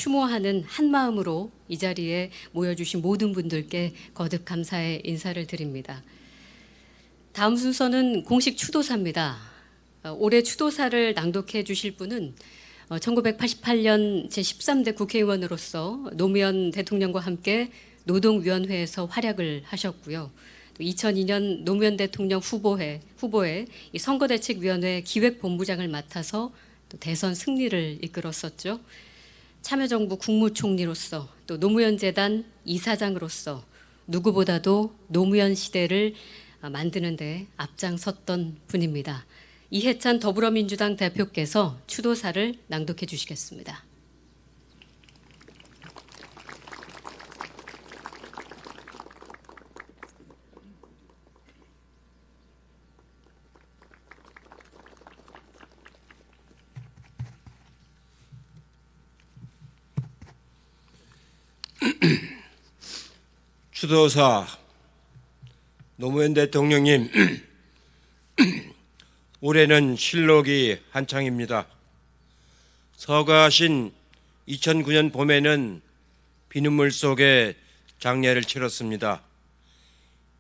추모하는 한 마음으로 이 자리에 모여주신 모든 분들께 거듭 감사의 인사를 드립니다. 다음 순서는 공식 추도사입니다. 올해 추도사를 낭독해 주실 분은 1988년 제13대 국회의원으로서 노무현 대통령과 함께 노동위원회에서 활약을 하셨고요. 2002년 노무현 대통령 후보회 선거대책위원회 기획본부장을 맡아서 또 대선 승리를 이끌었었죠. 참여정부 국무총리로서 또 노무현재단 이사장으로서 누구보다도 노무현 시대를 만드는 데 앞장섰던 분입니다. 이해찬 더불어민주당 대표께서 추도사를 낭독해 주시겠습니다. 추도사 노무현 대통령님, 올해는 실록이 한창입니다. 서거하신 2009년 봄에는 비눗물 속에 장례를 치렀습니다.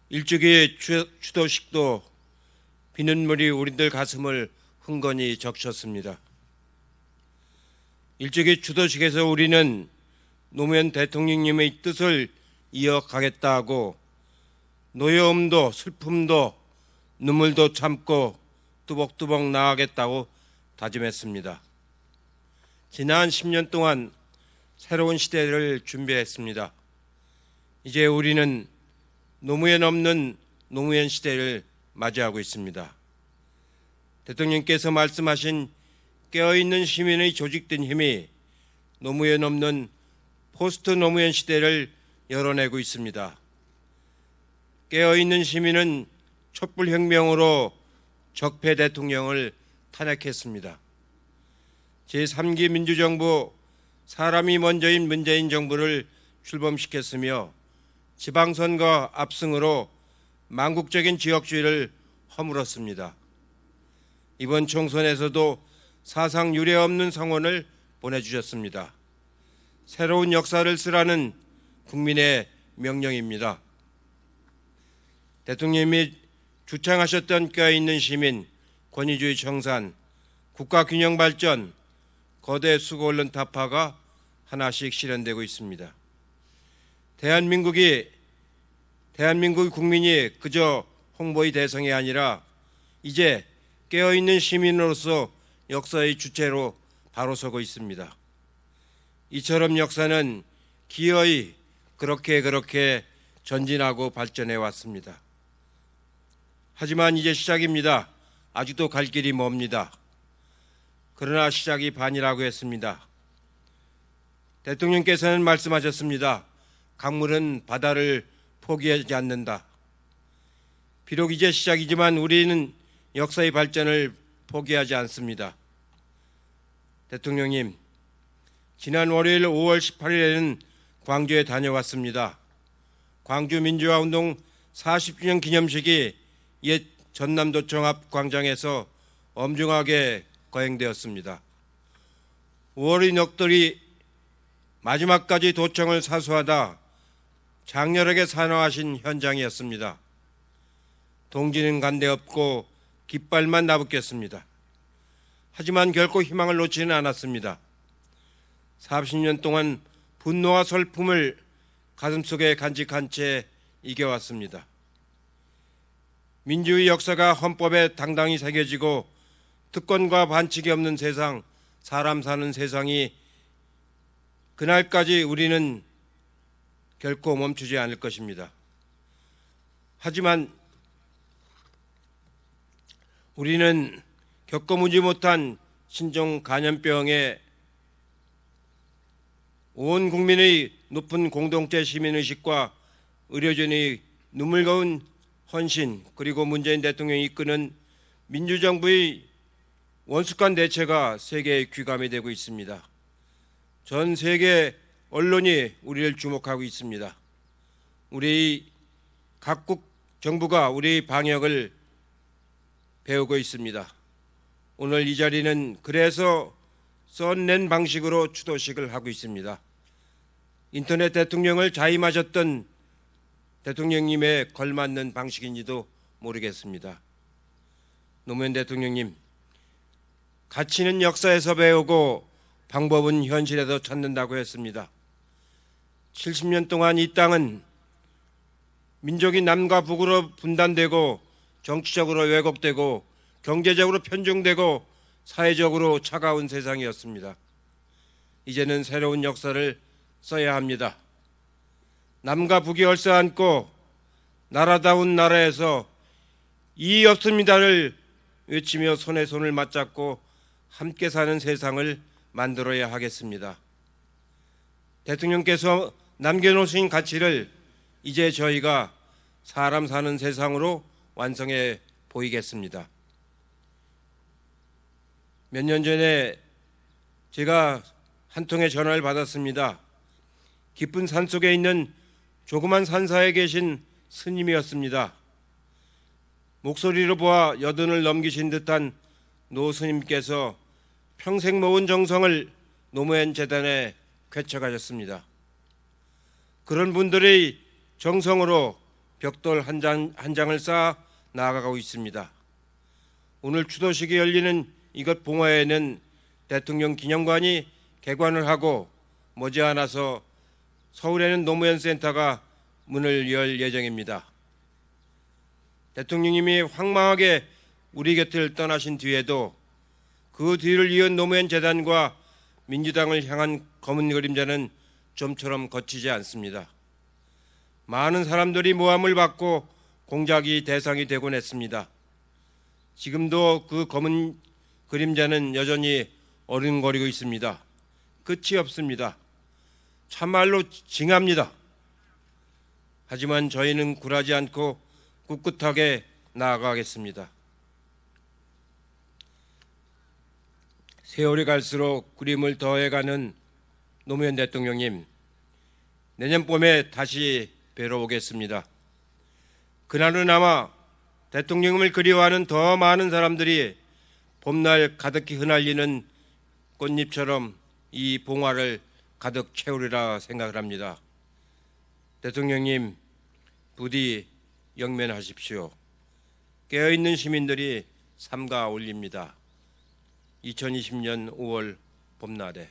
일주기의 추도식도 비눗물이 우리들 가슴을 흥건히 적셨습니다. 일주기 추도식에서 우리는 노무현 대통령님의 뜻을 이어가겠다고 노여움도 슬픔도 눈물도 참고 뚜벅뚜벅 나아가겠다고 다짐했습니다. 지난 10년 동안 새로운 시대를 준비했습니다. 이제 우리는 노무현 없는 노무현 시대를 맞이하고 있습니다. 대통령께서 말씀하신 깨어있는 시민의 조직된 힘이 노무현 없는 포스트 노무현 시대를 열어내고 있습니다. 깨어있는 시민은 촛불혁명으로 적폐 대통령을 탄핵했습니다. 제3기 민주정부 사람이 먼저인 문재인 정부를 출범시켰으며 지방선거 압승으로 망국적인 지역주의를 허물었습니다. 이번 총선에서도 사상 유례 없는 성원을 보내주셨습니다. 새로운 역사를 쓰라는 국민의 명령입니다. 대통령님이 주창하셨던 껴있는 시민, 권위주의 청산, 국가균형 발전, 거대 수고 언론 타파가 하나씩 실현되고 있습니다. 대한민국 국민이 그저 홍보의 대상이 아니라 이제 깨어있는 시민으로서 역사의 주체로 바로 서고 있습니다. 이처럼 역사는 기어이 그렇게 전진하고 발전해 왔습니다. 하지만 이제 시작입니다. 아직도 갈 길이 멉니다. 그러나 시작이 반이라고 했습니다. 대통령께서는 말씀하셨습니다. 강물은 바다를 포기하지 않는다. 비록 이제 시작이지만 우리는 역사의 발전을 포기하지 않습니다. 대통령님, 지난 월요일 5월 18일에는 광주에 다녀왔습니다. 광주 민주화운동 40주년 기념식이 옛 전남도청 앞 광장에서 엄중하게 거행되었습니다. 5월의 넋들이 마지막까지 도청을 사수하다 장렬하게 산화하신 현장이었습니다. 동지는 간데없고 깃발만 나붙겠습니다. 하지만 결코 희망을 놓지는 않았습니다. 40년 동안 분노와 슬픔을 가슴속에 간직한 채 이겨왔습니다. 민주의 역사가 헌법에 당당히 새겨지고 특권과 반칙이 없는 세상, 사람 사는 세상이 그날까지 우리는 결코 멈추지 않을 것입니다. 하지만 우리는 겪어보지 못한 신종 감염병에 온 국민의 높은 공동체 시민의식과 의료진의 눈물겨운 헌신, 그리고 문재인 대통령이 이끄는 민주정부의 원숙한 대처가 세계의 귀감이 되고 있습니다. 전 세계 언론이 우리를 주목하고 있습니다. 우리 각국 정부가 우리 방역을 배우고 있습니다. 오늘 이 자리는 그래서 써낸 방식으로 추도식을 하고 있습니다. 인터넷 대통령을 자임하셨던 대통령님에 걸맞는 방식인지도 모르겠습니다. 노무현 대통령님, 가치는 역사에서 배우고 방법은 현실에서 찾는다고 했습니다. 70년 동안 이 땅은 민족이 남과 북으로 분단되고 정치적으로 왜곡되고 경제적으로 편중되고 사회적으로 차가운 세상이었습니다. 이제는 새로운 역사를 써야 합니다. 남과 북이 얼싸안고 나라다운 나라에서 이의 없습니다를 외치며 손에 손을 맞잡고 함께 사는 세상을 만들어야 하겠습니다. 대통령께서 남겨놓으신 가치를 이제 저희가 사람 사는 세상으로 완성해 보이겠습니다. 몇 년 전에 제가 한 통의 전화를 받았습니다. 깊은 산속에 있는 조그만 산사에 계신 스님이었습니다. 목소리로 보아 여든을 넘기신 듯한 노 스님께서 평생 모은 정성을 노무현 재단에 쾌척하셨습니다. 그런 분들의 정성으로 벽돌 한 장을 쌓아 나아가고 있습니다. 오늘 추도식이 열리는 이것 봉화에는 대통령 기념관이 개관을 하고 머지않아서 서울에는 노무현 센터가 문을 열 예정입니다. 대통령님이 황망하게 우리 곁을 떠나신 뒤에도 그 뒤를 이은 노무현 재단과 민주당을 향한 검은 그림자는 좀처럼 거치지 않습니다. 많은 사람들이 모함을 받고 공작이 대상이 되곤 했습니다. 지금도 그 검은 그림자는 여전히 어른거리고 있습니다. 끝이 없습니다. 참말로 징합니다. 하지만 저희는 굴하지 않고 꿋꿋하게 나아가겠습니다. 세월이 갈수록 그림을 더해가는 노무현 대통령님, 내년 봄에 다시 뵈러 오겠습니다. 그날은 아마 대통령님을 그리워하는 더 많은 사람들이 봄날 가득히 흩날리는 꽃잎처럼 이 봉화를 가득 채우리라 생각을 합니다. 대통령님, 부디 영면하십시오. 깨어있는 시민들이 삼가 올립니다. 2020년 5월 봄날에